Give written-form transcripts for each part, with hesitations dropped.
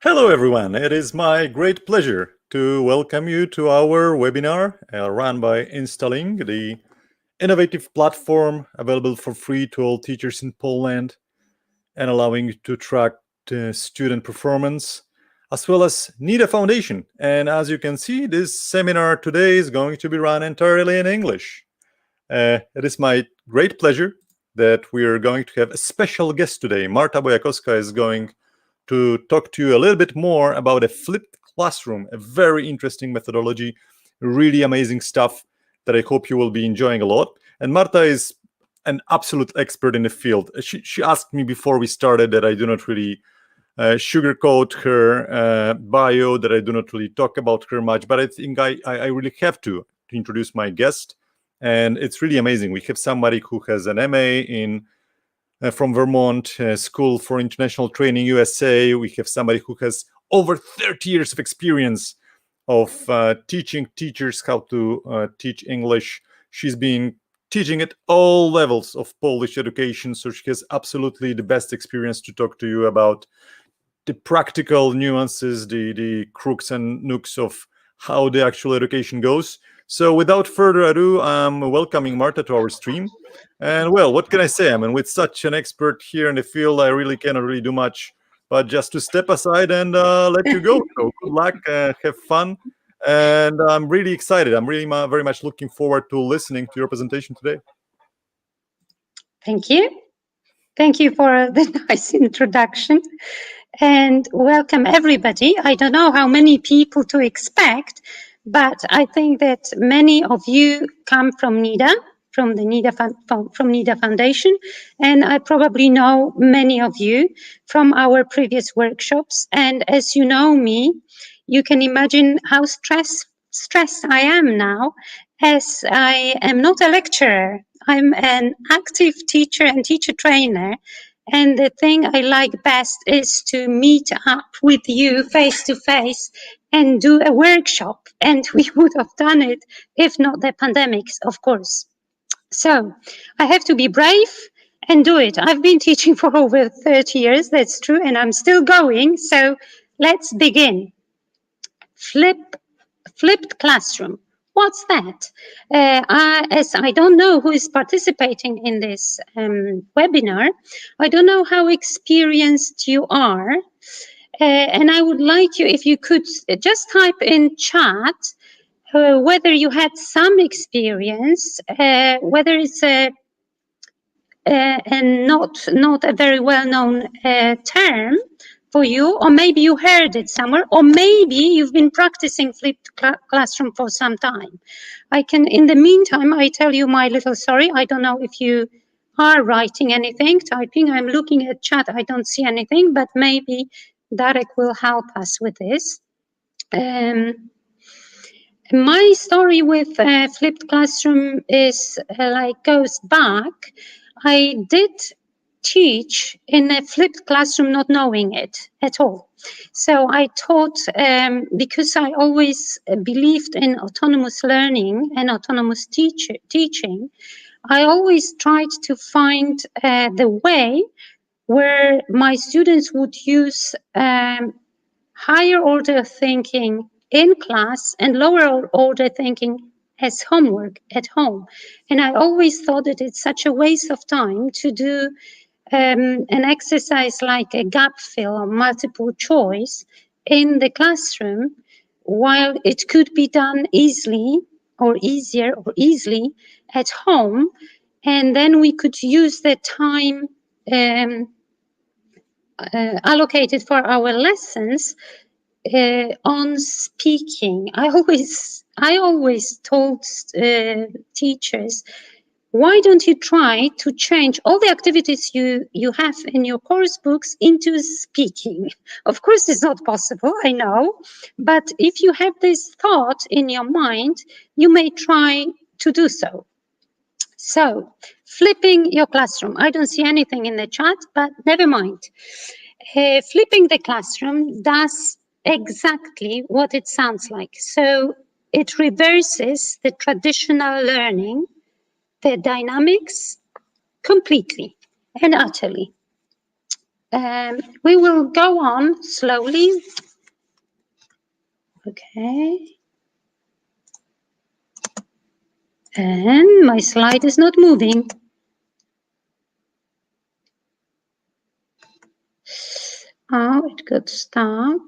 Hello, everyone. It is my great pleasure to welcome you to our webinar run by Installing, the innovative platform available for free to all teachers in Poland and allowing you to track student performance, as well as NIDA Foundation. And as you can see, this seminar today is going to be run entirely in English. It is my great pleasure that we are going to have a special guest today. Marta Bujakowska is going to talk to you a little bit more about a flipped classroom, a very interesting methodology, really amazing stuff that I hope you will be enjoying a lot. And Marta is an absolute expert in the field. She asked me before we started that I do not really sugarcoat her bio, that I do not really talk about her much, but I think I really have to introduce my guest. And it's really amazing. We have somebody who has an MA from Vermont School for International Training, USA. We have somebody who has over 30 years of experience of teaching teachers how to teach English. She's been teaching at all levels of Polish education, so she has absolutely the best experience to talk to you about the practical nuances, the crooks and nooks of how the actual education goes. So without further ado, I'm welcoming Marta to our stream. And well, what can I say? I mean, with such an expert here in the field, I really cannot really do much, but just to step aside and let you go. So good luck, have fun. And I'm really excited. I'm really very much looking forward to listening to your presentation today. Thank you. Thank you for the nice introduction. And welcome everybody. I don't know how many people to expect, but I think that many of you come from NIDA, from the NIDA Foundation, and I probably know many of you from our previous workshops. And as you know me, you can imagine how stressed I am now, as I am not a lecturer. I'm an active teacher and teacher trainer. And the thing I like best is to meet up with you face to face and do a workshop. And we would have done it if not the pandemics, of course. So I have to be brave and do it. I've been teaching for over 30 years, that's true, and I'm still going. So let's begin. Flipped classroom. What's that? As I don't know who is participating in this webinar, I don't know how experienced you are. And I would like you, if you could just type in chat whether you had some experience, whether it's not a very well-known term for you, or maybe you heard it somewhere, or maybe you've been practicing flipped classroom for some time. In the meantime, I tell you my little story. I don't know if you are writing anything, typing. I'm looking at chat. I don't see anything, but maybe Darek will help us with this. My story with flipped classroom is goes back. I did teach in a flipped classroom not knowing it at all. So I taught, because I always believed in autonomous learning and autonomous teaching, I always tried to find the way where my students would use higher order thinking in class and lower order thinking as homework at home. And I always thought that it's such a waste of time to do an exercise like a gap fill or multiple choice in the classroom, while it could be done easily or easier or easily at home. And then we could use the time allocated for our lessons on speaking. I always told teachers, why don't you try to change all the activities you have in your course books into speaking? Of course, it's not possible, I know, but if you have this thought in your mind, you may try to do so. So, flipping your classroom. I don't see anything in the chat, but never mind. Flipping the classroom does exactly what it sounds like. So, it reverses the traditional learning, the dynamics, completely and utterly. We will go on slowly. Okay. And my slide is not moving. Oh, it got stuck.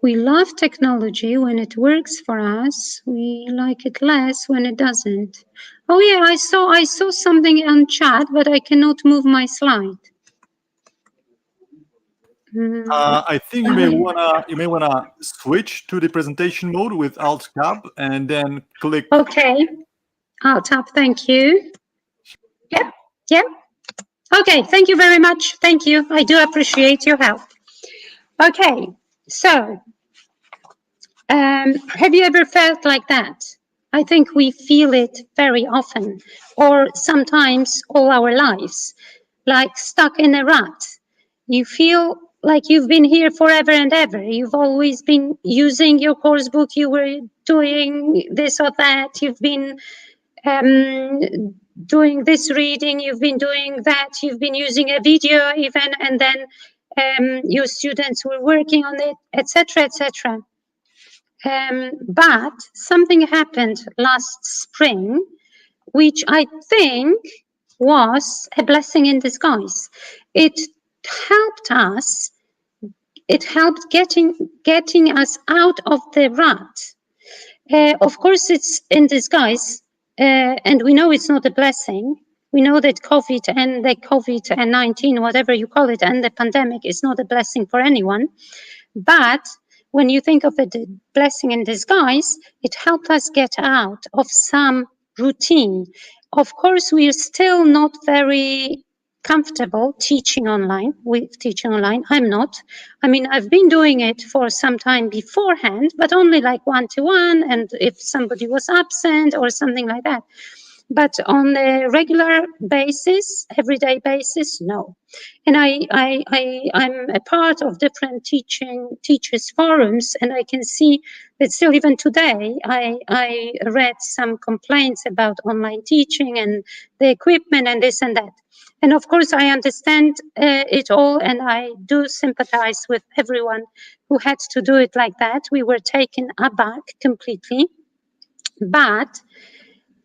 We love technology when it works for us. We like it less when it doesn't. Oh yeah, I saw something on chat, but I cannot move my slide. I think you may wanna switch to the presentation mode with Alt Tab and then click. Okay, Alt Tab. Thank you. Yeah, yeah. Okay, thank you very much. Thank you. I do appreciate your help. Okay, so have you ever felt like that? I think we feel it very often, or sometimes all our lives, like stuck in a rut. You feel like you've been here forever and ever. You've always been using your course book. You were doing this or that. You've been doing this reading. You've been doing that. You've been using a video even, and then your students were working on it, etc., etc. But something happened last spring, which I think was a blessing in disguise. It helped us. It helped getting us out of the rut. Of course, it's in disguise, and we know it's not a blessing. We know that COVID and the COVID-19, whatever you call it, and the pandemic is not a blessing for anyone. But when you think of it, a blessing in disguise, it helped us get out of some routine. Of course, we are still not very comfortable teaching online. I'm not. I mean, I've been doing it for some time beforehand, but only like one-to-one, and if somebody was absent or something like that. But on a regular basis, everyday basis, no. And I'm a part of different teachers forums, and I can see that still even today, I read some complaints about online teaching and the equipment and this and that. And of course, I understand it all, and I do sympathize with everyone who had to do it like that. We were taken aback completely.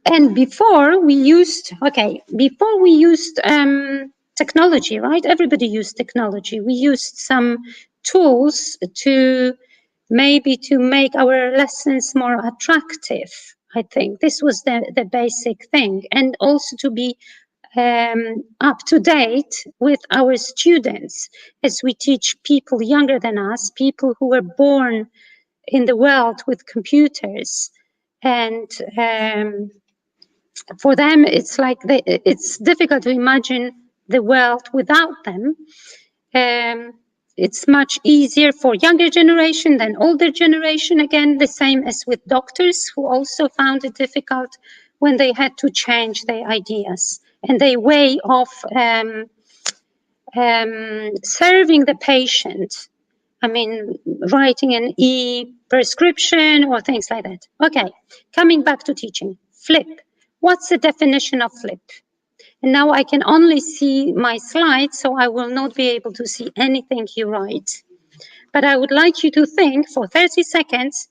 And before we used technology, right? Everybody used technology. We used some tools to make our lessons more attractive. I think this was the basic thing, and also to be up to date with our students as we teach people younger than us, people who were born in the world with computers. And for them, it's like it's difficult to imagine the world without them. It's much easier for younger generation than older generation. Again, the same as with doctors who also found it difficult when they had to change their ideas and their way of serving the patient. I mean, writing an e-prescription or things like that. Okay, coming back to teaching. Flip. What's the definition of flip? And now I can only see my slides, so I will not be able to see anything you write. But I would like you to think for 30 seconds,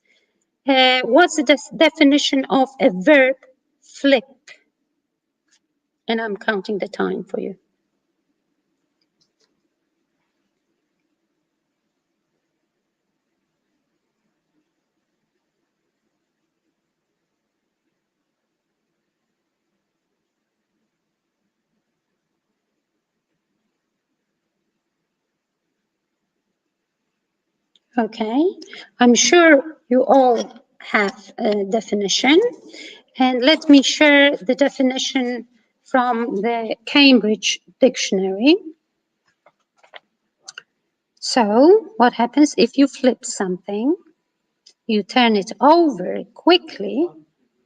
what's the definition of a verb flip? And I'm counting the time for you. Okay, I'm sure you all have a definition, and let me share the definition from the Cambridge Dictionary. So, what happens if you flip something? You turn it over quickly,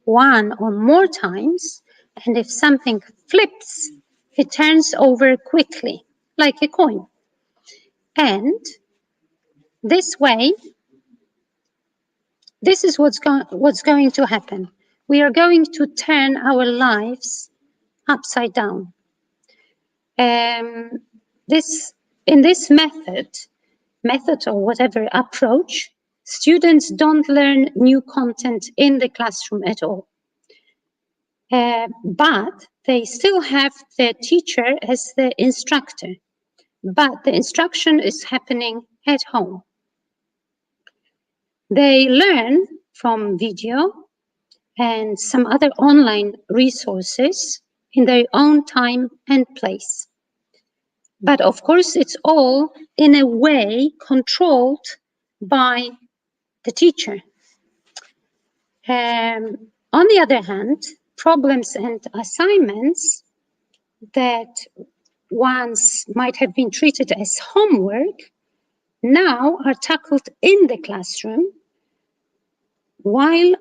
one or more times, and if something flips, it turns over quickly, like a coin. And this way, this is what's going to happen. We are going to turn our lives upside down. in this method or whatever approach, students don't learn new content in the classroom at all. But they still have their teacher as the instructor, but the instruction is happening at home. They learn from video and some other online resources in their own time and place. But of course, it's all in a way controlled by the teacher. On the other hand, problems and assignments that once might have been treated as homework now are tackled in the classroom while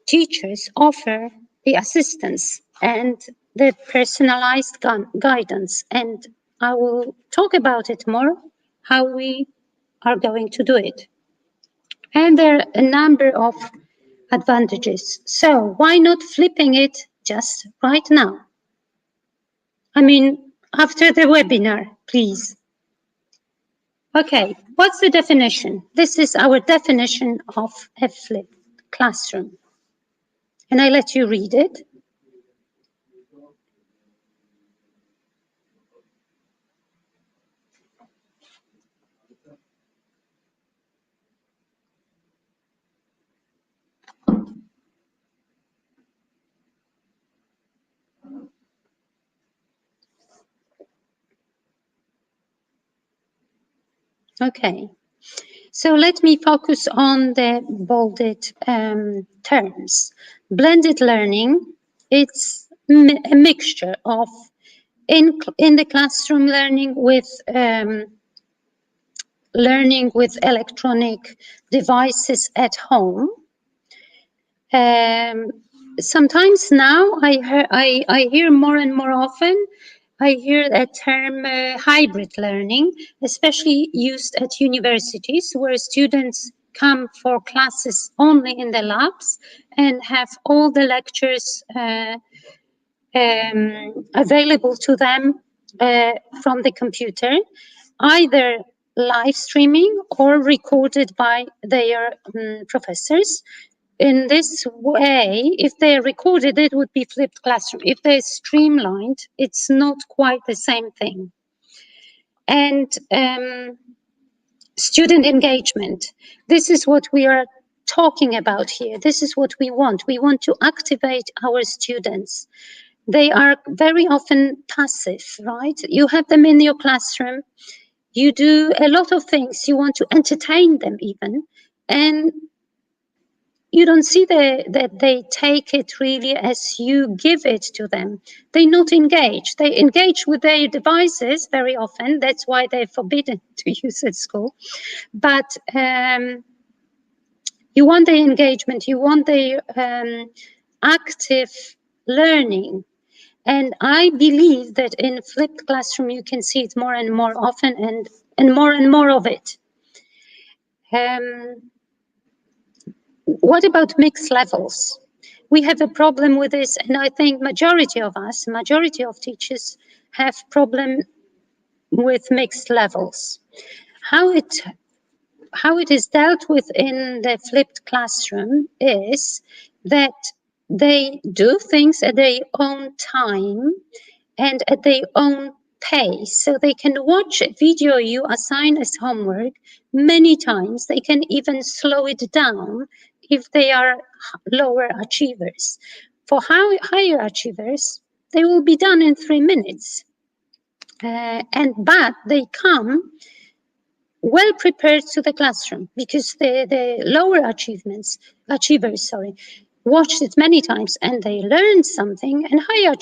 teachers offer the assistance and the personalized guidance. And I will talk about it more, how we are going to do it. And there are a number of advantages. So why not flipping it just right now? I mean, after the webinar, please. Okay, what's the definition? This is our definition of a flipped classroom. And I let you read it. Okay, so let me focus on the bolded terms. Blended learning, it's a mixture of in the classroom learning with electronic devices at home. Sometimes now I hear more and more often, I hear a term hybrid learning, especially used at universities where students come for classes only in the labs and have all the lectures available to them from the computer, either live streaming or recorded by their professors. In this way, if they're recorded, it would be flipped classroom. If they're streamlined, it's not quite the same thing. And student engagement. This is what we are talking about here. This is what we want. We want to activate our students. They are very often passive, right? You have them in your classroom. You do a lot of things. You want to entertain them even. And you don't see that they take it really as you give it to them. They not engage. They engage with their devices very often. That's why they're forbidden to use at school. But you want their engagement. You want their active learning. And I believe that in flipped classroom, you can see it more and more often and more of it. What about mixed levels? We have a problem with this, and I think majority of teachers have problem with mixed levels. How it is dealt with in the flipped classroom is that they do things at their own time and at their own pace. So they can watch a video you assign as homework many times. They can even slow it down if they are lower achievers. For higher achievers, they will be done in 3 minutes. But they come well prepared to the classroom because the lower achievers, watched it many times and they learned something, and higher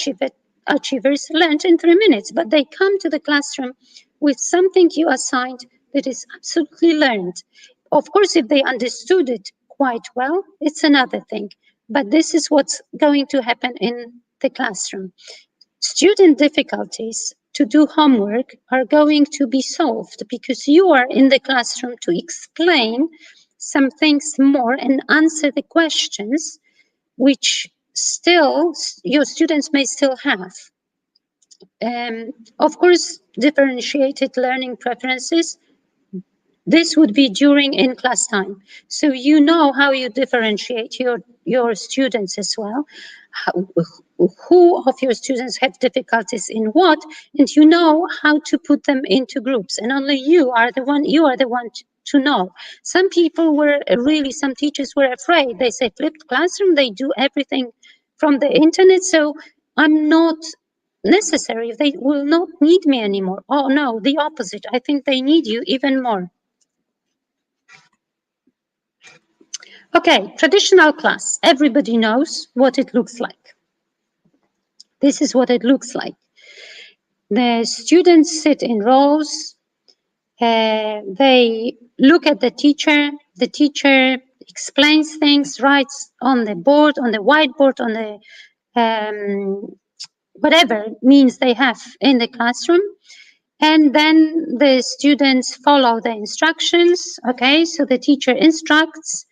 achievers learned in 3 minutes, but they come to the classroom with something you assigned that is absolutely learned. Of course, if they understood it quite well, it's another thing, but this is what's going to happen in the classroom. Student difficulties to do homework are going to be solved because you are in the classroom to explain some things more and answer the questions which still your students may still have. Of course, differentiated learning preferences, this would be during in-class time. So you know how you differentiate your students as well. Who of your students have difficulties in what, and you know how to put them into groups, and only you are the one to know. Some teachers were afraid. They say flipped classroom, they do everything from the internet, so I'm not necessary. They will not need me anymore. Oh no, the opposite. I think they need you even more. Okay, traditional class. Everybody knows what it looks like. This is what it looks like. The students sit in rows. They look at the teacher. The teacher explains things, writes on the board, on the whiteboard, on the whatever means they have in the classroom. And then the students follow the instructions. Okay, so the teacher instructs.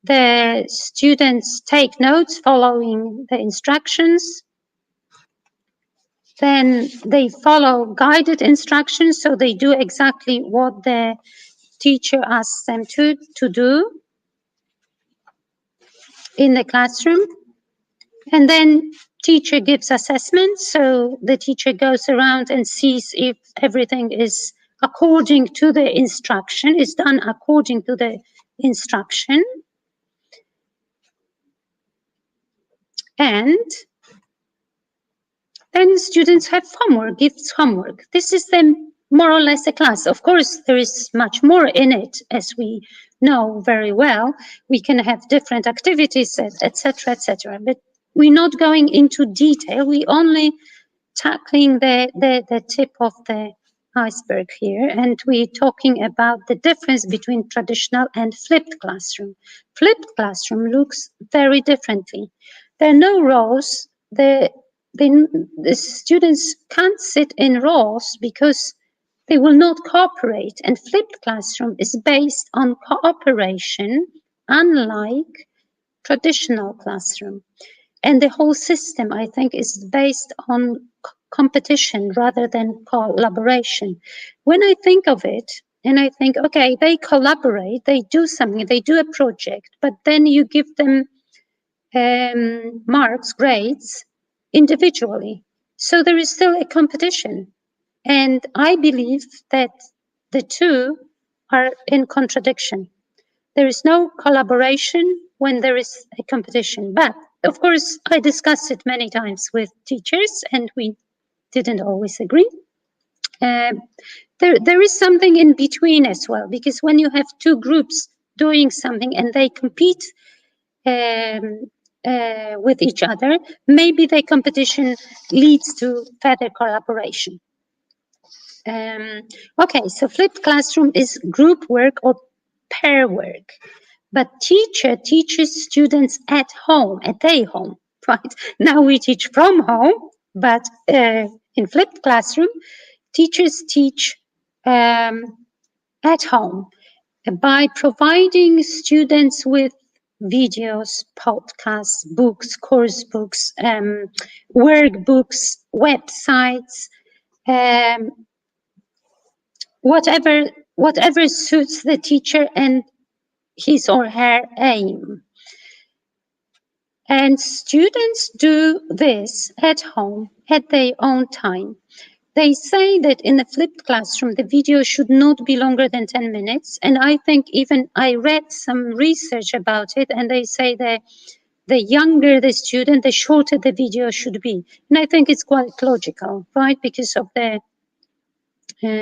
The students take notes following the instructions. Then they follow guided instructions, so they do exactly what the teacher asks them to do in the classroom. And then teacher gives assessments, so the teacher goes around and sees if everything is according to the instruction, is done according to the instruction. And then students have homework, gives homework. This is then more or less a class. Of course, there is much more in it, as we know very well. We can have different activities, etc., etc. But we're not going into detail. We only tackling the tip of the iceberg here, and we're talking about the difference between traditional and flipped classroom. Flipped classroom looks very differently. There are no rows. The students can't sit in rows because they will not cooperate. And flipped classroom is based on cooperation, unlike traditional classroom. And the whole system, I think, is based on competition rather than collaboration. When I think of it, and I think, okay, they collaborate, they do something, they do a project, but then you give them marks, grades, individually. So there is still a competition. And I believe that the two are in contradiction. There is no collaboration when there is a competition. But of course, I discussed it many times with teachers and we didn't always agree. There is something in between as well, because when you have two groups doing something and they compete with each other, maybe the competition leads to further collaboration. Okay, so flipped classroom is group work or pair work, but teacher teaches students at home, at their home, right? Now we teach from home, but in flipped classroom, teachers teach at home by providing students with videos, podcasts, books, course books, workbooks, websites, whatever suits the teacher and his or her aim. And students do this at home at their own time. They say that in a flipped classroom, the video should not be longer than 10 minutes. And I think even I read some research about it, and they say that the younger the student, the shorter the video should be. And I think it's quite logical, right? Because of the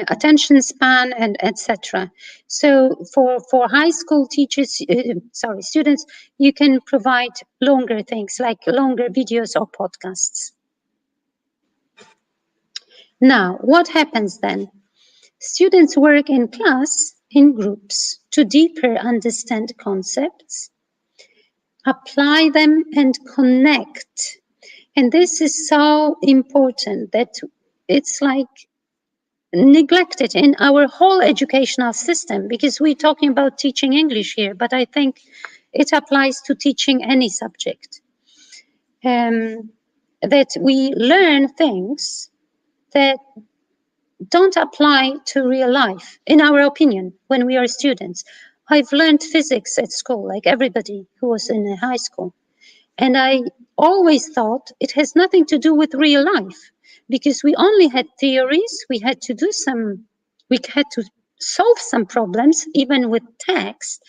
attention span and etc. So for high school teachers, students, you can provide longer things like longer videos or podcasts. Now, what happens then? Students work in class in groups to deeper understand concepts, apply them and connect. And this is so important that it's like neglected in our whole educational system, because we're talking about teaching English here, but I think it applies to teaching any subject. That we learn things that don't apply to real life, in our opinion, when we are students. I've learned physics at school, like everybody who was in high school. And I always thought it has nothing to do with real life, because we only had theories. We had to solve some problems, even with text,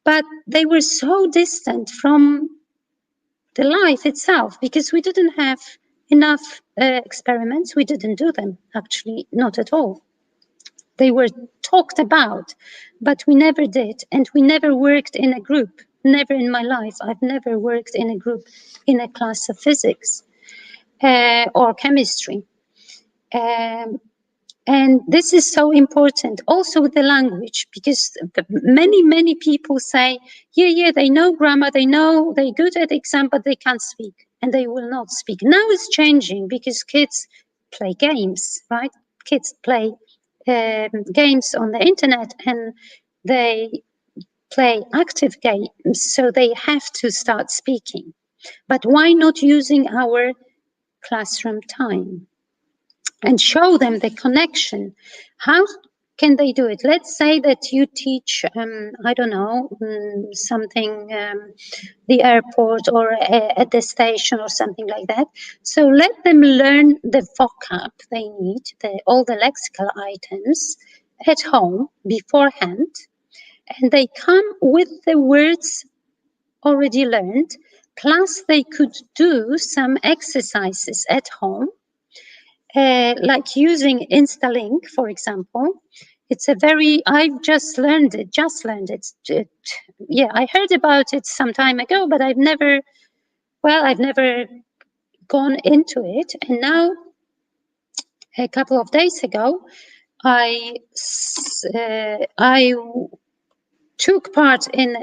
but they were so distant from the life itself, because we didn't have enough experiments. We didn't do them, actually, not at all. They were talked about, but we never did. And we never worked in a group. Never in my life. I've never worked in a group in a class of physics or chemistry. And this is so important also with the language, because many people say, yeah, they know grammar, they're good at exam, but they can't speak, and they will not speak. Now it's changing because kids play games, right? Kids play games on the internet, and they play active games, so they have to start speaking. But why not using our classroom time and show them the connection? How can they do it? Let's say that you teach, I don't know, something, the airport or at the station or something like that. So let them learn the vocab they need, all the lexical items at home beforehand, and they come with the words already learned, plus they could do some exercises at home, like using InstaLink, for example. It's I've just learned it. Yeah, I heard about it some time ago, but I've never gone into it. And now, a couple of days ago, I took part in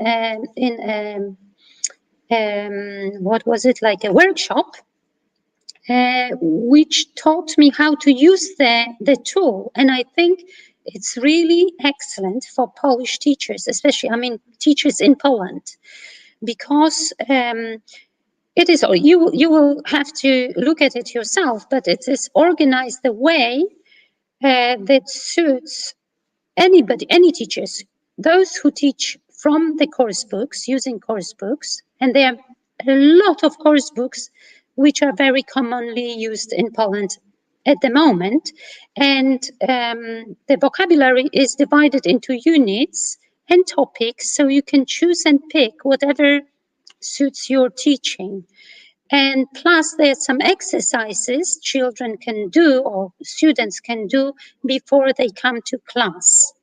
what was it, like a workshop, which taught me how to use the tool. And I think it's really excellent for Polish teachers, especially, teachers in Poland, because it is, you will have to look at it yourself, but it is organized the way that suits anybody, any teachers, those who teach from the course books, using course books, and there are a lot of course books which are very commonly used in Poland at the moment. And the vocabulary is divided into units and topics, so you can choose and pick whatever suits your teaching. And plus, there's some exercises children can do or students can do before they come to class.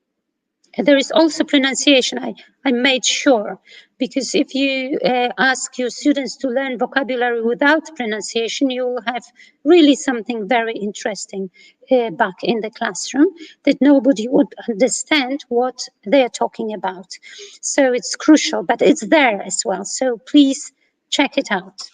And there is also pronunciation. I made sure, because if you ask your students to learn vocabulary without pronunciation, you will have really something very interesting back in the classroom, that nobody would understand what they're talking about. So it's crucial, but it's there as well. So please check it out.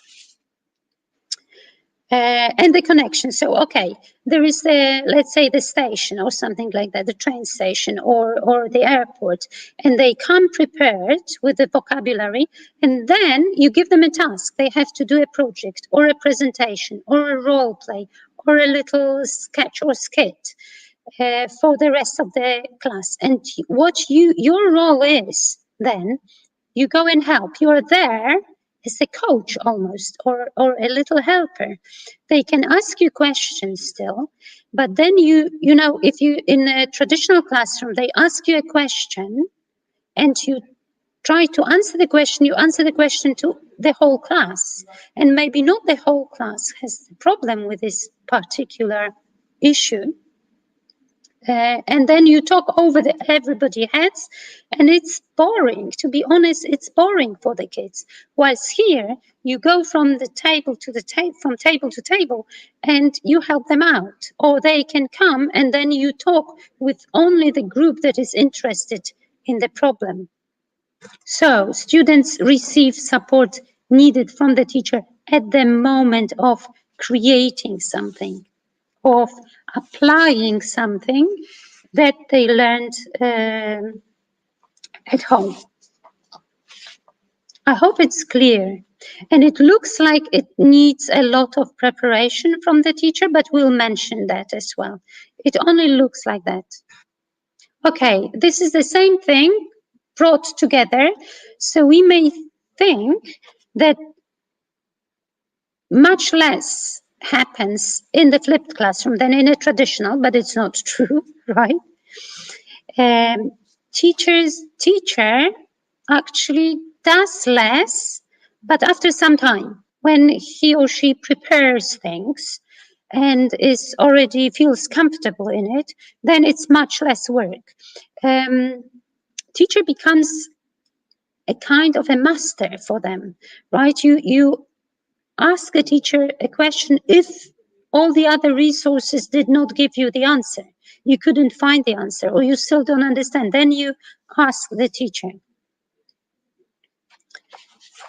And the connection. So, okay, there is let's say the station or something like that, the train station or the airport, and they come prepared with the vocabulary, and then you give them a task. They have to do a project or a presentation or a role play or a little sketch or skit for the rest of the class. And what your role is then, you go and help. You are there as a coach almost, or a little helper. They can ask you questions still, but then you know, if you in a traditional classroom, they ask you a question and you try to answer the question, you answer the question to the whole class, and maybe not the whole class has the problem with this particular issue. And then you talk over everybody's heads, and it's boring. To be honest, it's boring for the kids. Whilst here, you go from the table to the from table to table, and you help them out, or they can come and then you talk with only the group that is interested in the problem. So students receive support needed from the teacher at the moment of creating something, of applying something that they learned at home. I hope it's clear. And it looks like it needs a lot of preparation from the teacher, but we'll mention that as well. It only looks like that. Okay, this is the same thing brought together. So we may think that much less happens in the flipped classroom than in a traditional, but it's not true, right? Teacher actually does less, but after some time, when he or she prepares things and feels comfortable in it, then it's much less work. Teacher becomes a kind of a master for them, right? You ask a teacher a question if all the other resources did not give you the answer. You couldn't find the answer, or you still don't understand. Then you ask the teacher.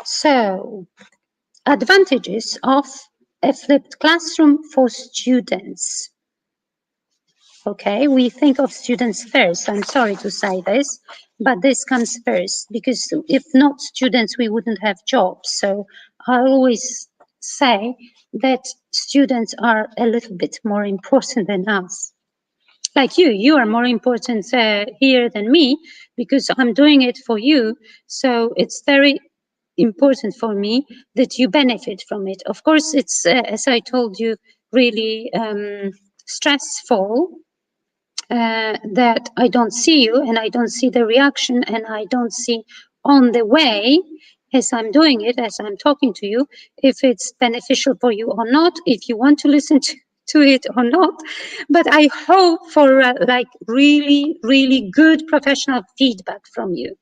So, advantages of a flipped classroom for students. Okay, we think of students first. I'm sorry to say this, but this comes first, because if not students, we wouldn't have jobs. So I always say that students are a little bit more important than us. Like you are more important here than me, because I'm doing it for you. So it's very important for me that you benefit from it. Of course, it's, as I told you, really stressful that I don't see you and I don't see the reaction and I don't see on the way as I'm doing it, as I'm talking to you, if it's beneficial for you or not, if you want to listen to it or not. But I hope for like really, really good professional feedback from you.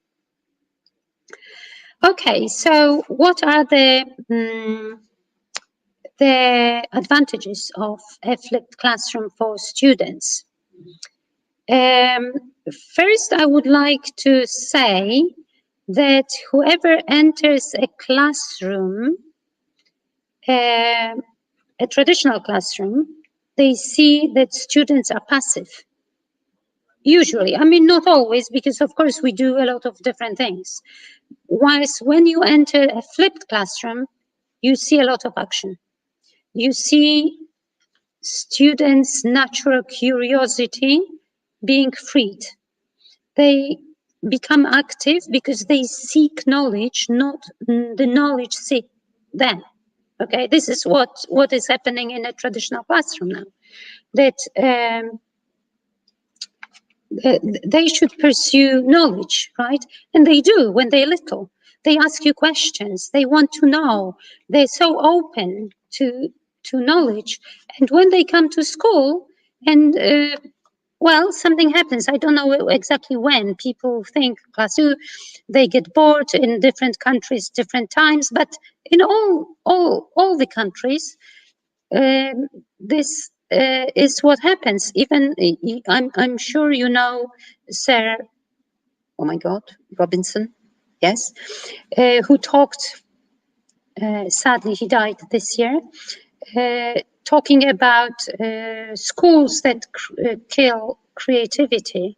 Okay, so what are the advantages of a flipped classroom for students? First, I would like to say that whoever enters a classroom, a traditional classroom, they see that students are passive. Usually, I mean, not always, because of course we do a lot of different things. Whilst when you enter a flipped classroom, you see a lot of action. You see students' natural curiosity being freed. They become active because they seek knowledge, not the knowledge seek them. Okay, this is what is happening in a traditional classroom now. That they should pursue knowledge, right? And they do when they're little. They ask you questions. They want to know. They're so open to knowledge. And when they come to school and well, something happens. I don't know exactly when. People think class 2, they get bored in different countries, different times. But in all the countries, this is what happens. Even I'm sure you know Sir, oh my God, Robinson, yes, who talked. Sadly, he died this year. Talking about schools that kill creativity.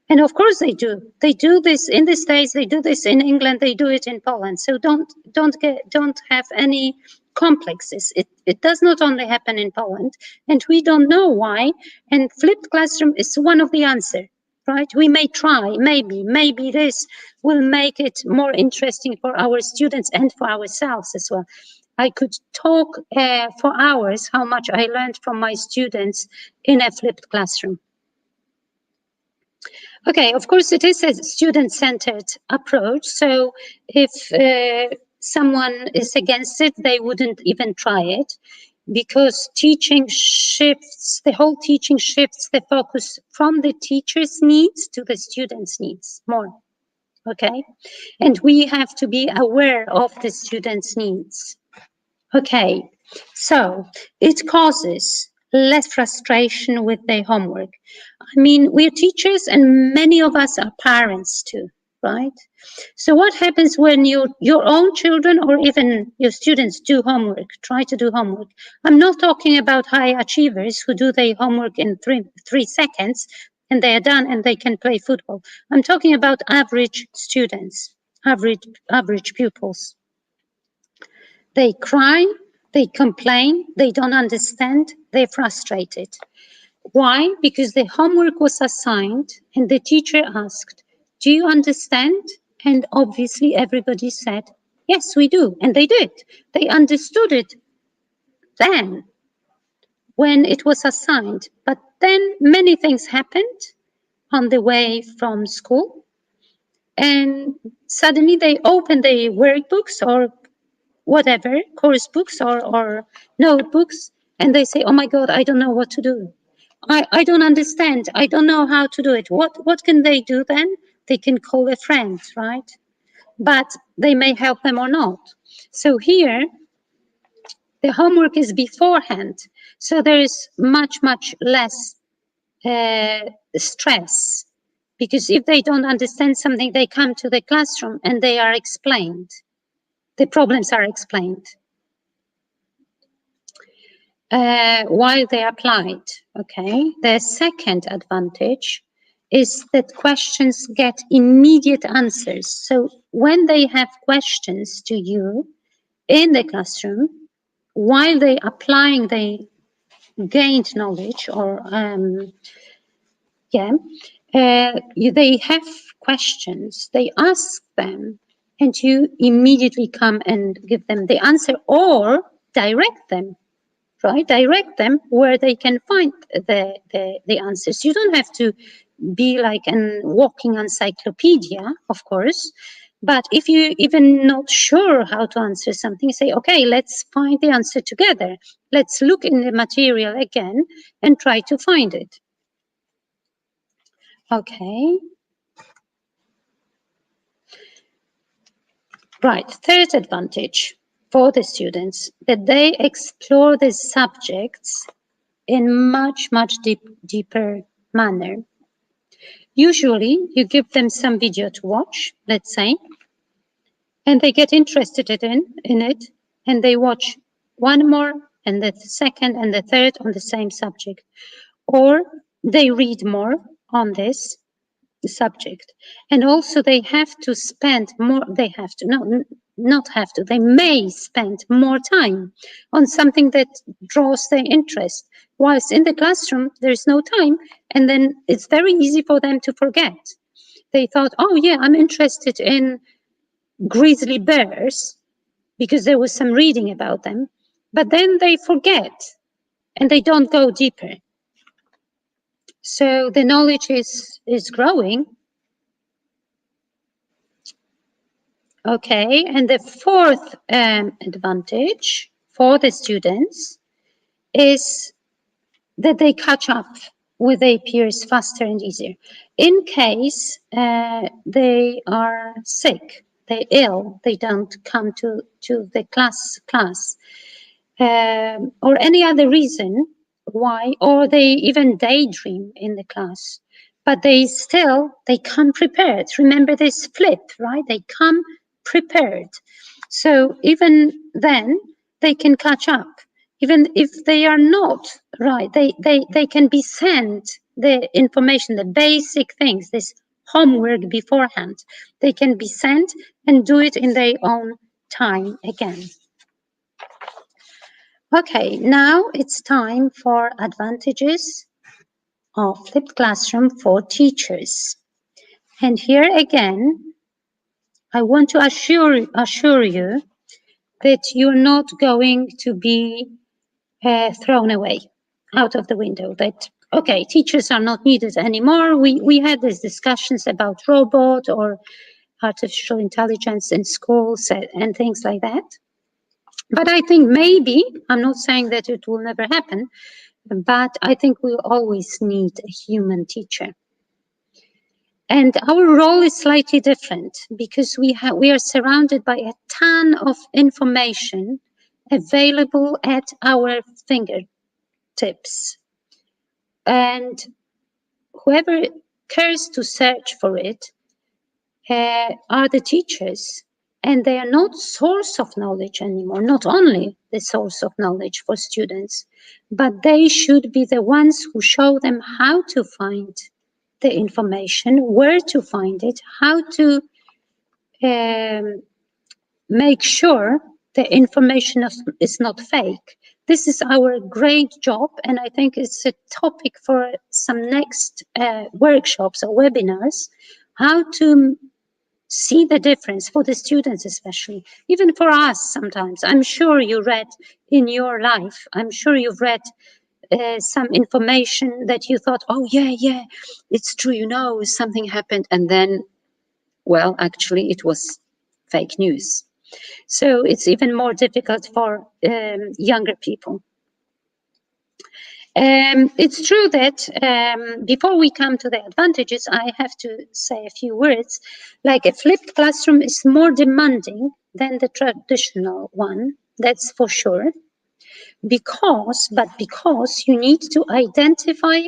And of course they do. They do this in the States, they do this in England, they do it in Poland. So don't have any complexes. It does not only happen in Poland, and we don't know why. And flipped classroom is one of the answers, right? We may try, maybe this will make it more interesting for our students and for ourselves as well. I could talk for hours how much I learned from my students in a flipped classroom. Okay, of course, it is a student-centered approach. So if someone is against it, they wouldn't even try it, because the whole teaching shifts the focus from the teacher's needs to the student's needs more. Okay, and we have to be aware of the student's needs. Okay, so it causes less frustration with their homework. I mean, we're teachers and many of us are parents too, right? So what happens when your own children or even your students do homework, try to do homework? I'm not talking about high achievers who do their homework in three seconds and they are done and they can play football. I'm talking about average students, average pupils. They cry, they complain, they don't understand, they're frustrated. Why? Because the homework was assigned and the teacher asked, do you understand? And obviously everybody said, yes, we do. And they did. They understood it then when it was assigned. But then many things happened on the way from school. And suddenly they open the workbooks or whatever, course books or notebooks, and they say, oh my God, I don't know what to do. I don't understand. I don't know how to do it. What can they do then? They can call a friend, right? But they may help them or not. So here, the homework is beforehand. So there is much, much less stress. Because if they don't understand something, they come to the classroom and they are explained. The problems are explained. While they applied, okay? The second advantage is that questions get immediate answers. So when they have questions to you in the classroom, while they applying, they gained knowledge or, they have questions, they ask them, and you immediately come and give them the answer or direct them. Right, direct them where they can find the answers. You don't have to be like a walking encyclopedia, of course, but if you're even not sure how to answer something, say, okay, let's find the answer together. Let's look in the material again and try to find it. Okay. Right, third advantage for the students, that they explore the subjects in much deeper manner. Usually, you give them some video to watch, let's say, and they get interested in it, and they watch one more, and the second, and the third on the same subject. Or they read more on this subject. And also they have to spend more, they have to, no, not have to, they may spend more time on something that draws their interest. Whilst in the classroom, there's no time, and then it's very easy for them to forget. They thought, oh yeah, I'm interested in grizzly bears because there was some reading about them, but then they forget and they don't go deeper. So the knowledge is growing. Okay, and the fourth advantage for the students is that they catch up with their peers faster and easier. In case they are sick, they're ill, they don't come to the class, or any other reason why, or they even daydream in the class, but they come prepared. Remember this flip, right? They come prepared. So even then, they can catch up. Even if they are not right, they can be sent the information, the basic things, this homework beforehand. They can be sent and do it in their own time again. Okay, now it's time for advantages of flipped classroom for teachers. And here again, I want to assure you that you're not going to be thrown away out of the window. That, okay, teachers are not needed anymore. We had these discussions about robot or artificial intelligence in schools and things like that. But I think maybe, I'm not saying that it will never happen, but I think we'll always need a human teacher. And our role is slightly different because we are surrounded by a ton of information available at our fingertips. And whoever cares to search for it are the teachers. And they are not source of knowledge anymore, not only the source of knowledge for students, but they should be the ones who show them how to find the information, where to find it, how to make sure the information is not fake. This is our great job, and I think it's a topic for some next workshops or webinars, how to see the difference for the students, especially, even for us sometimes. I'm sure you read in your life, I'm sure you've read some information that you thought, oh yeah, it's true, you know, something happened, and then, well, actually it was fake news. So it's even more difficult for younger people. It's true that before we come to the advantages, I have to say a few words. Like a flipped classroom is more demanding than the traditional one, that's for sure. Because you need to identify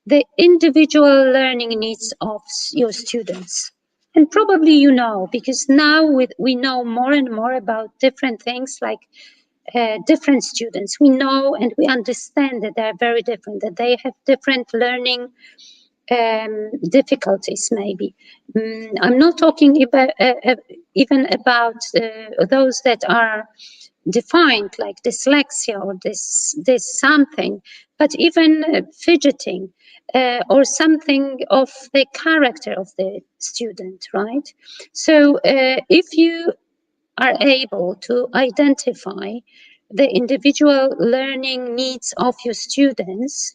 the individual learning needs of your students. And probably you know, because now we know more and more about different things, like different students. We know and we understand that they're very different, that they have different learning difficulties, maybe. I'm not talking about, even about those that are defined, like dyslexia or this something, but even fidgeting or something of the character of the student, right? So if you are able to identify the individual learning needs of your students,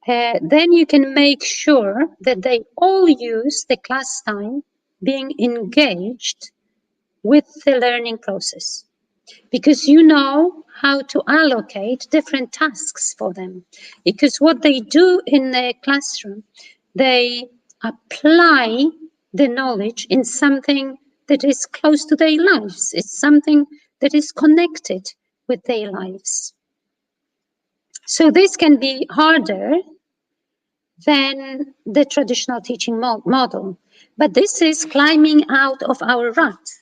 then you can make sure that they all use the class time being engaged with the learning process, because you know how to allocate different tasks for them. Because what they do in the classroom, they apply the knowledge in something that is close to their lives. It's something that is connected with their lives. So this can be harder than the traditional teaching model. But this is climbing out of our rut.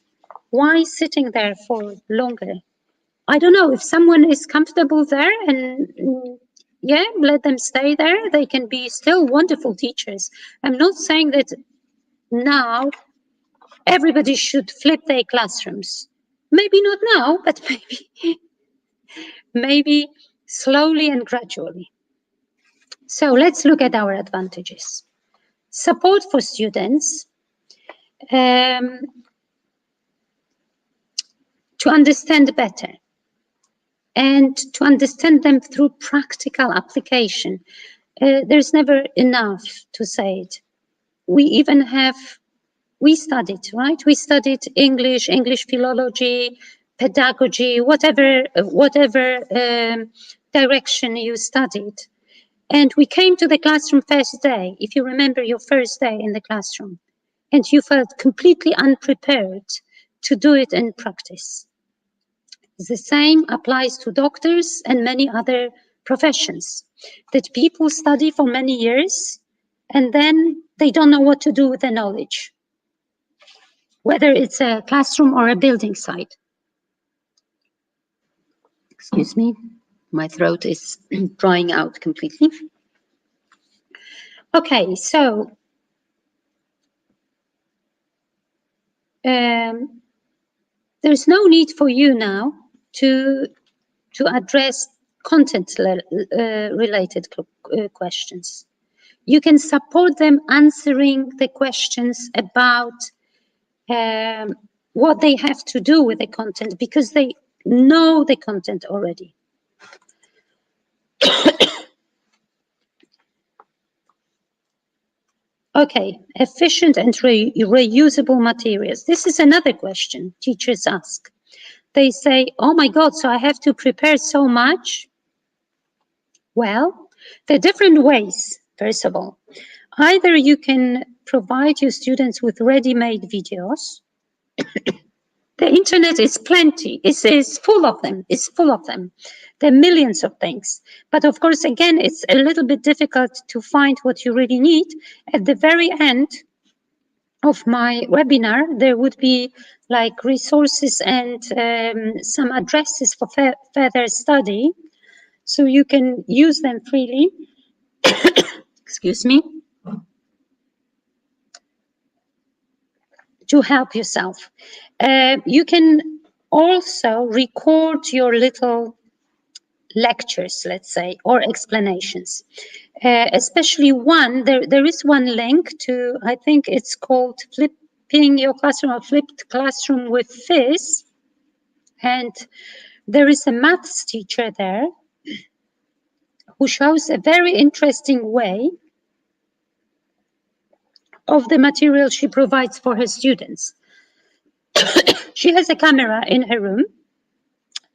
Why sitting there for longer? I don't know, if someone is comfortable there, and yeah, let them stay there. They can be still wonderful teachers. I'm not saying that now everybody should flip their classrooms. Maybe not now, but maybe slowly and gradually. So let's look at our advantages. Support for students to understand better and to understand them through practical application. There's never enough to say it. We studied, right? We studied English philology, pedagogy, whatever direction you studied. And we came to the classroom first day, if you remember your first day in the classroom, and you felt completely unprepared to do it in practice. The same applies to doctors and many other professions, that people study for many years and then they don't know what to do with the knowledge, whether it's a classroom or a building site. Excuse me, my throat is drying out completely. Okay, so there's no need for you now to address content related questions. You can support them answering the questions about what they have to do with the content, because they know the content already. Okay, efficient and reusable materials. This is another question teachers ask. They say, oh my God, so I have to prepare so much? Well, there are different ways, first of all. Either you can provide your students with ready-made videos. The internet is plenty, it's full of them, There are millions of things. But of course, again, it's a little bit difficult to find what you really need. At the very end of my webinar, there would be like resources and some addresses for further study. So you can use them freely. Excuse me. To help yourself. You can also record your little lectures, let's say, or explanations. Especially one, there is one link to, I think it's called Flipping Your Classroom or Flipped Classroom with Fizz. And there is a maths teacher there who shows a very interesting way of the material she provides for her students. She has a camera in her room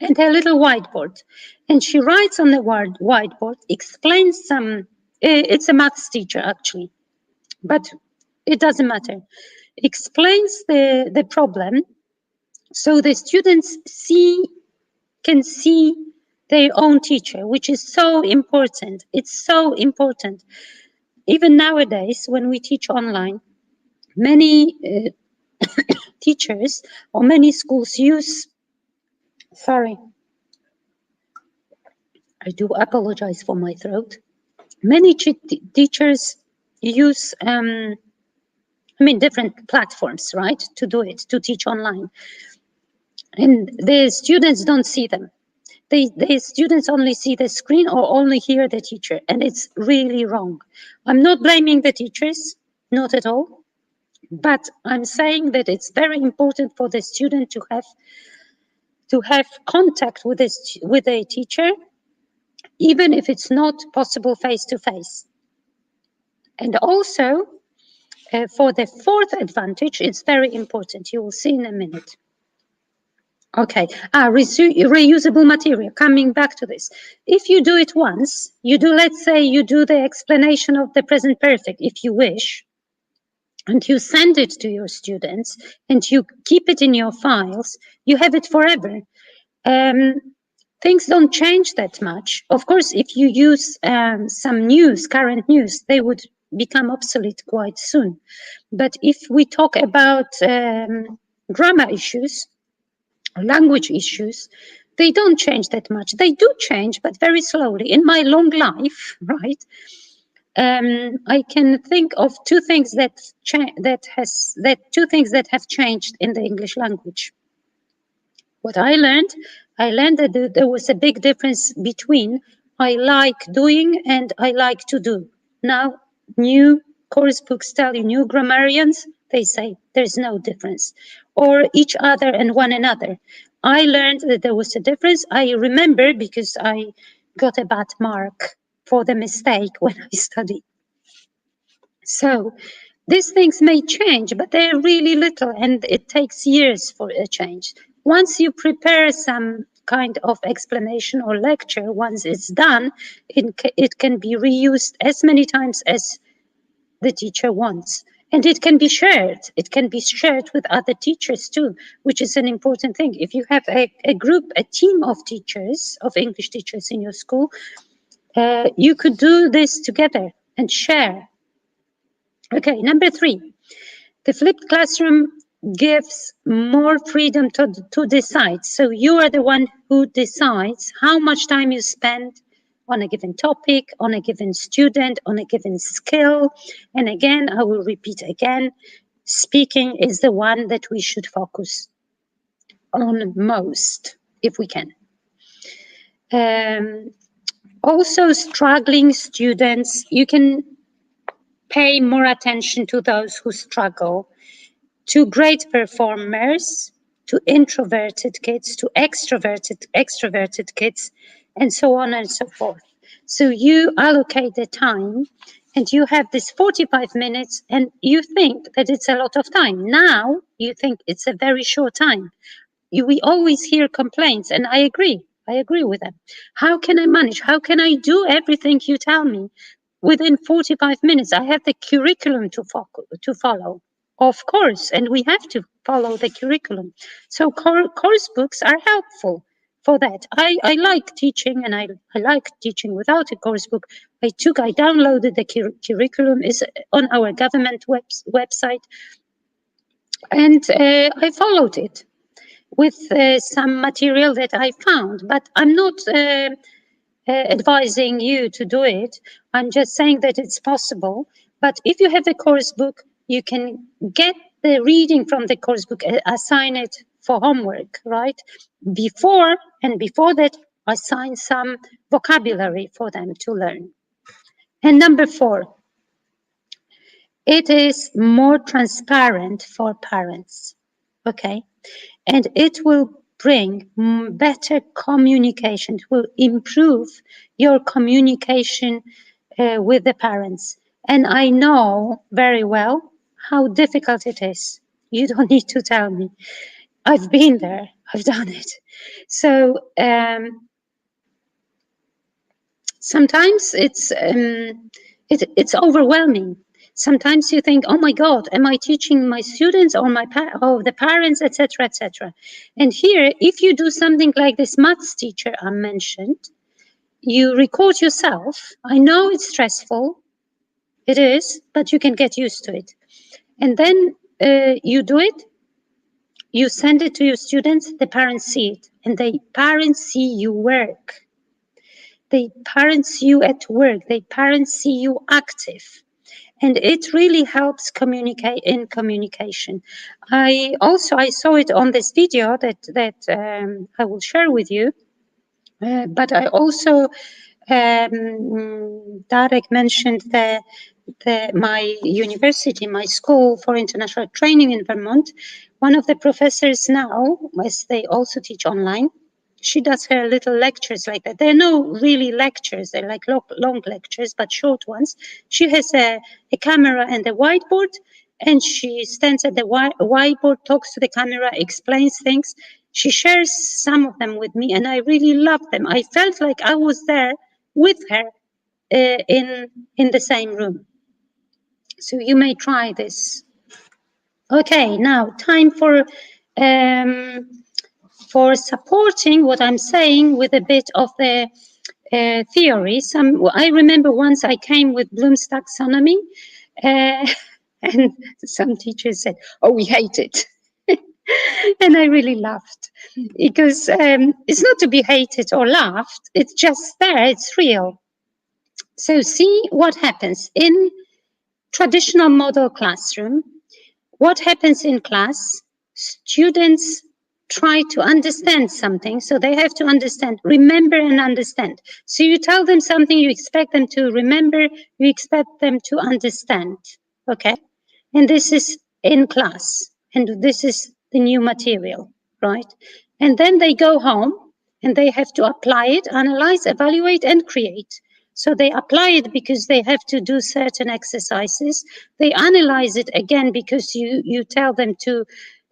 and a little whiteboard, and she writes on the whiteboard, explains some, it's a maths teacher actually, but it doesn't matter, explains the problem so the students can see their own teacher, which is so important. It's so important. Even nowadays, when we teach online, many teachers or many schools use, sorry, I do apologize for my throat. Many teachers use, different platforms, right, to do it, to teach online. And the students don't see them. The students only see the screen or only hear the teacher, and it's really wrong. I'm not blaming the teachers, not at all, but I'm saying that it's very important for the student to have contact with a teacher, even if it's not possible face-to-face. And also, for the fourth advantage, it's very important. You will see in a minute. Okay, reusable material, coming back to this. If you do it once, let's say you do the explanation of the present perfect, if you wish, and you send it to your students, and you keep it in your files, you have it forever. Things don't change that much. Of course, if you use some current news, they would become obsolete quite soon. But if we talk about grammar issues, language issues, they don't change that much. They do change, but very slowly. In my long life, right, I can think of two things that have changed in the English language. What I learned that there was a big difference between I like doing and I like to do. Now, new course books tell you, new grammarians, they say there's no difference, or each other and one another. I learned that there was a difference. I remember because I got a bad mark for the mistake when I studied. So these things may change, but they're really little, and it takes years for a change. Once you prepare some kind of explanation or lecture, once it's done, it can be reused as many times as the teacher wants. And it can be shared. It can be shared with other teachers too, which is an important thing. If you have a team of teachers, of English teachers in your school, you could do this together and share. Okay, number 3, the flipped classroom gives more freedom to decide. So you are the one who decides how much time you spend on a given topic, on a given student, on a given skill. And again, I will repeat again, speaking is the one that we should focus on most, if we can. Also, struggling students, you can pay more attention to those who struggle, to great performers, to introverted kids, to extroverted kids, and so on and so forth. So you allocate the time and you have this 45 minutes and you think that it's a lot of time. Now you think it's a very short time. We always hear complaints, and I agree with them. How can I manage? How can I do everything you tell me within 45 minutes? I have the curriculum to follow. Of course, and we have to follow the curriculum. So course books are helpful for that. I like teaching, and I like teaching without a course book. I downloaded the curriculum, is on our government website, and I followed it with some material that I found. But I'm not advising you to do it. I'm just saying that it's possible. But if you have a course book, you can get the reading from the course book, assign it for homework, right? Before that, I assign some vocabulary for them to learn. And number 4, it is more transparent for parents, okay? And it will bring better communication. It will improve your communication with the parents. And I know very well how difficult it is. You don't need to tell me. I've been there. I've done it. So sometimes it's overwhelming. Sometimes you think, oh my God, am I teaching my students or the parents, etc., etc. And here, if you do something like this maths teacher I mentioned, you record yourself. I know it's stressful. It is, but you can get used to it. And then you do it. You send it to your students. The parents see it, and the parents see you work. The parents see you at work. The parents see you active. And it really helps communication. I saw it on this video that I will share with you. But I also, Darek mentioned my university, my school for international training in Vermont. One of the professors now, as they also teach online, she does her little lectures like that. They're no really lectures, they're like long lectures, but short ones. She has a camera and a whiteboard, and she stands at the whiteboard, talks to the camera, explains things. She shares some of them with me, and I really love them. I felt like I was there with her in the same room. So you may try this. Okay, now time for supporting what I'm saying with a bit of the theory. I remember once I came with Bloom's taxonomy, and some teachers said, "Oh, we hate it." And I really laughed, because it's not to be hated or laughed. It's just there. It's real. So see what happens in traditional model classroom. What happens in class? Students try to understand something, so they have to understand, remember and understand. So you tell them something, you expect them to remember, you expect them to understand, okay? And this is in class, and this is the new material, right? And then they go home, and they have to apply it, analyze, evaluate, and create. So they apply it because they have to do certain exercises. They analyze it again because you tell them to,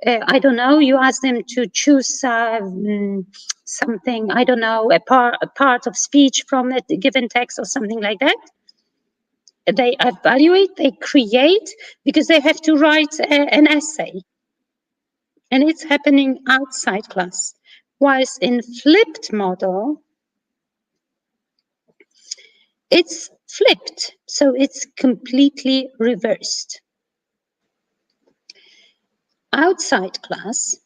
I don't know, you ask them to choose something, I don't know, a part of speech from a given text or something like that. They evaluate, they create, because they have to write an essay. And it's happening outside class. Whilst in flipped model, it's flipped, so it's completely reversed. Outside class,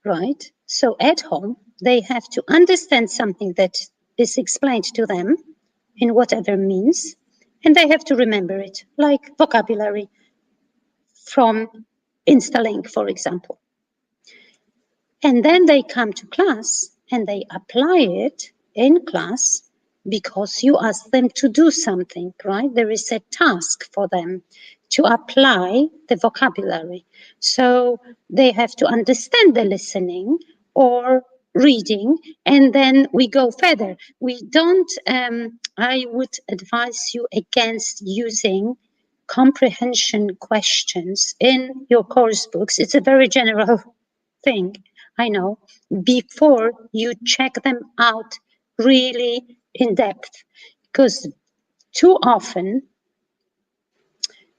right? So at home, they have to understand something that is explained to them in whatever means, and they have to remember it, like vocabulary from InstaLink, for example. And then they come to class and they apply it in class, because you ask them to do something, right? There is a task for them to apply the vocabulary. So they have to understand the listening or reading, and then we go further. We don't, I would advise you against using comprehension questions in your course books. It's a very general thing, I know, before you check them out really in depth, because too often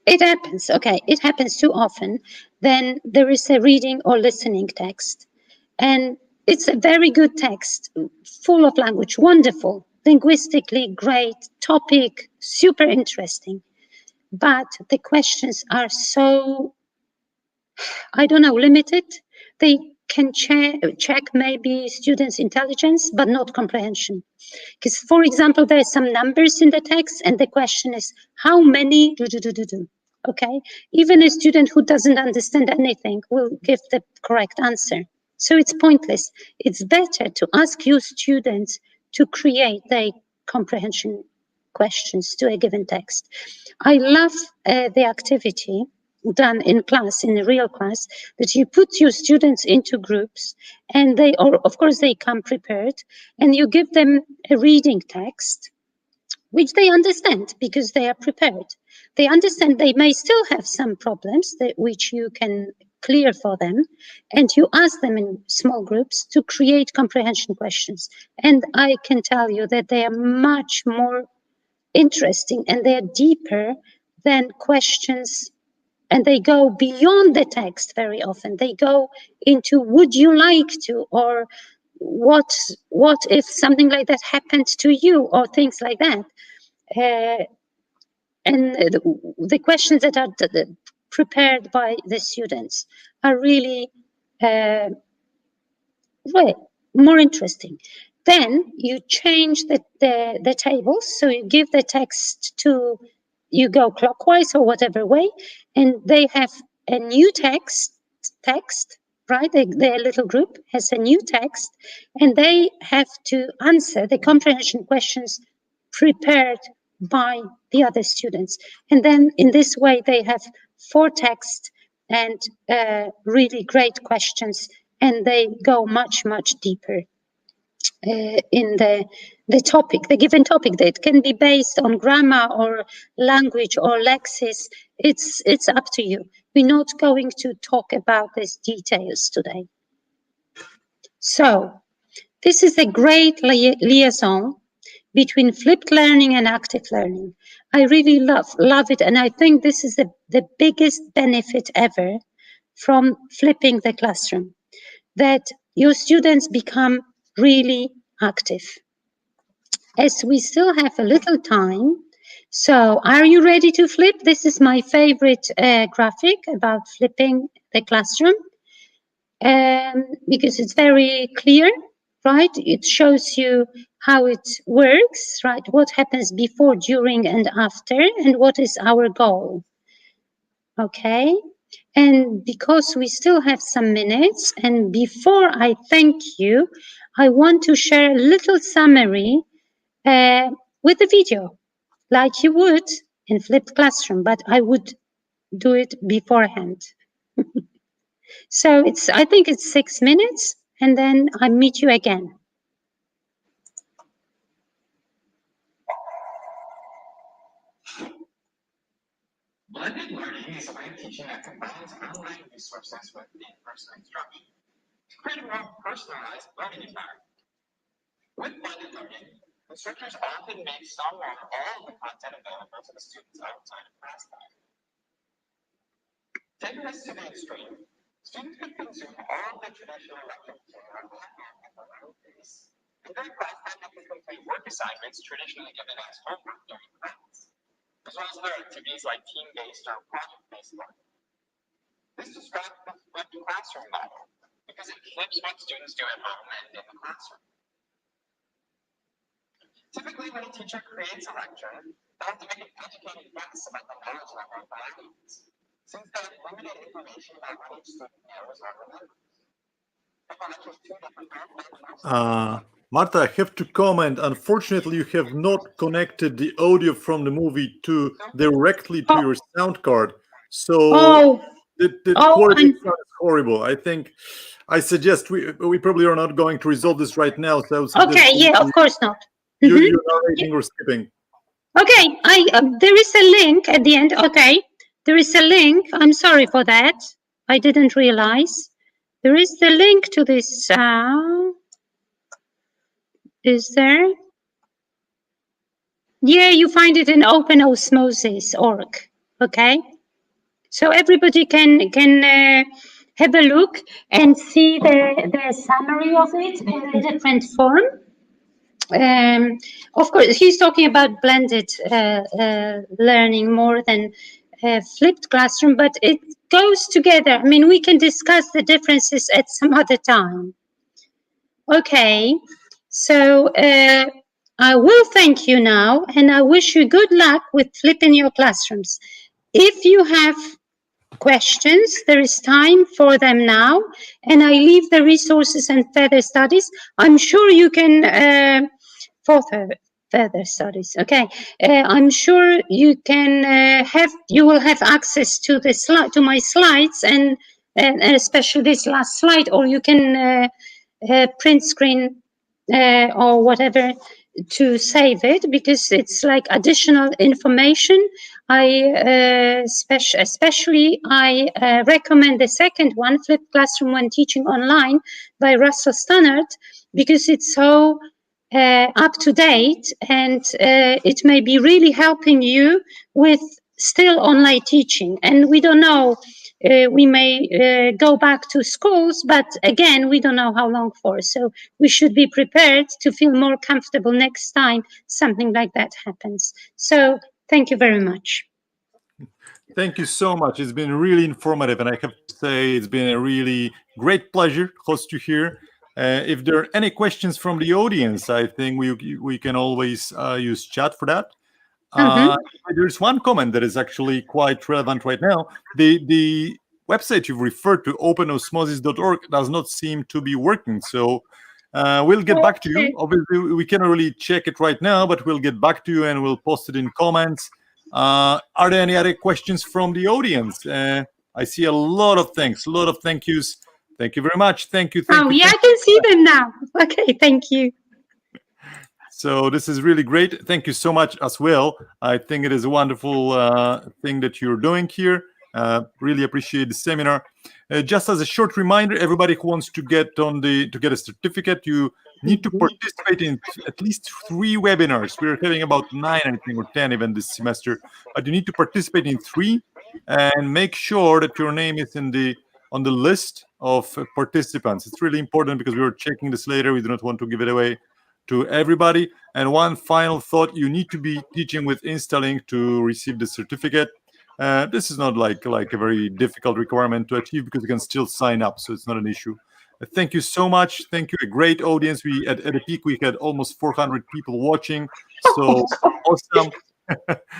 it happens, it happens too often. Then there is a reading or listening text, and it's a very good text, full of language, wonderful, linguistically great, topic, super interesting. But the questions are so, I don't know, limited. They can check maybe students' intelligence, but not comprehension. Because, for example, there are some numbers in the text, and the question is, how many do? Okay? Even a student who doesn't understand anything will give the correct answer. So it's pointless. It's better to ask your students to create their comprehension questions to a given text. I love the activity done in class, in a real class, that you put your students into groups, and of course they come prepared, and you give them a reading text which they understand because they are prepared. They understand they may still have some problems which you can clear for them, and you ask them in small groups to create comprehension questions. And I can tell you that they are much more interesting and they are deeper than questions, and they go beyond the text very often. They go into would you like to, or what if something like that happened to you, or things like that. And the questions that are prepared by the students are really more interesting. Then you change the tables, so you give the text to, you go clockwise or whatever way, and they have a new text, right? Their little group has a new text, and they have to answer the comprehension questions prepared by the other students. And then in this way, they have 4 texts and really great questions, and they go much, much deeper in the topic, the given topic. That can be based on grammar or language or lexis. It's up to you. We're not going to talk about these details today. So this is a great liaison between flipped learning and active learning. I really love it, and I think this is the biggest benefit ever from flipping the classroom, that your students become really active. As we still have a little time, so are you ready to flip? This is my favorite graphic about flipping the classroom, because it's very clear, right? It shows you how it works, right? What happens before, during, and after, and what is our goal. Okay. And because we still have some minutes, and before I thank you, I want to share a little summary with the video, like you would in flipped classroom, but I would do it beforehand. So I think it's 6 minutes, and then I meet you again. Blended learning is a way of teaching that combines online resources with in-person instruction to create a more personalized learning environment. With blended learning, instructors often make some or all of the content available to the students outside of class time. Taking this to the extreme, students can consume all of the traditional lecture material at their own pace, and during class time they can complete work assignments traditionally given as homework during class, as well as other activities like team-based or project-based learning. This describes the flipped classroom model because it flips what students do at home and in the classroom. Typically, when a teacher creates a lecture, they have to make an educated guess about the knowledge level of the audience, since they have limited information about what each student knows or remembers. If a lecture is too difficult, Marta, I have to comment. Unfortunately, you have not connected the audio from the movie directly to your sound card. So the quality is horrible. I suggest we probably are not going to resolve this right now. So okay, yeah, of course not. You're narrating or skipping. Okay, there is a link at the end. Okay, there is a link. I'm sorry for that. I didn't realize. There is the link to this. Is there? Yeah, you find it in openosmosis.org. Okay, so everybody can have a look and see the summary of it in a different form. Of course, he's talking about blended learning more than flipped classroom, but it goes together. I mean, we can discuss the differences at some other time. Okay, so I will thank you now, and I wish you good luck with flipping your classrooms. If you have questions, there is time for them now, and I leave the resources and further studies. I'm sure you can further studies. Okay, I'm sure you can you will have access to the slide, to my slides, and especially this last slide, or you can print screen or whatever to save it, because it's like additional information. I especially recommend the second one, Flipped Classroom When Teaching Online by Russell Stannard, because it's so up to date, and it may be really helping you with still online teaching. And we don't know, we may go back to schools, but again, we don't know how long for. So we should be prepared to feel more comfortable next time something like that happens. So thank you very much. Thank you so much. It's been really informative, and I have to say it's been a really great pleasure to host you here. If there are any questions from the audience, I think we can always use chat for that. There's one comment that is actually quite relevant right now. The website you've referred to, openosmosis.org, does not seem to be working. So we'll get back to you. Obviously, we cannot really check it right now, but we'll get back to you and we'll post it in comments. Are there any other questions from the audience? I see a lot of thanks, a lot of thank yous. Thank you very much. Thank you. I can see them now. Okay, thank you. So this is really great. Thank you so much as well. I think it is a wonderful thing that you're doing here. Really appreciate the seminar. Just as a short reminder, everybody who wants to get a certificate, you need to participate in at least 3 webinars. We're having about 9, I think, or 10 even this semester. But you need to participate in 3 and make sure that your name is on the list of participants. It's really important because we were checking this later. We do not want to give it away to everybody. And one final thought: you need to be teaching with Instalink to receive the certificate. This is not like a very difficult requirement to achieve, because you can still sign up, so it's not an issue. Thank you so much. Thank you. A great audience. We at the peak we had almost 400 people watching. So awesome.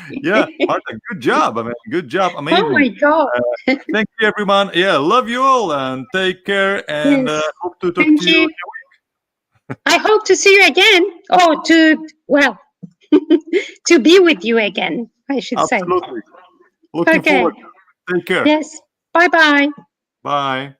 Yeah, Marta, good job. I mean, good job. Amazing. Oh my God. Thank you, everyone. Yeah, love you all, and take care, and Yes. hope to talk to you. I hope to see you again, or to be with you again, I should say. Absolutely. Looking forward. Take care. Yes. Bye-bye. Bye.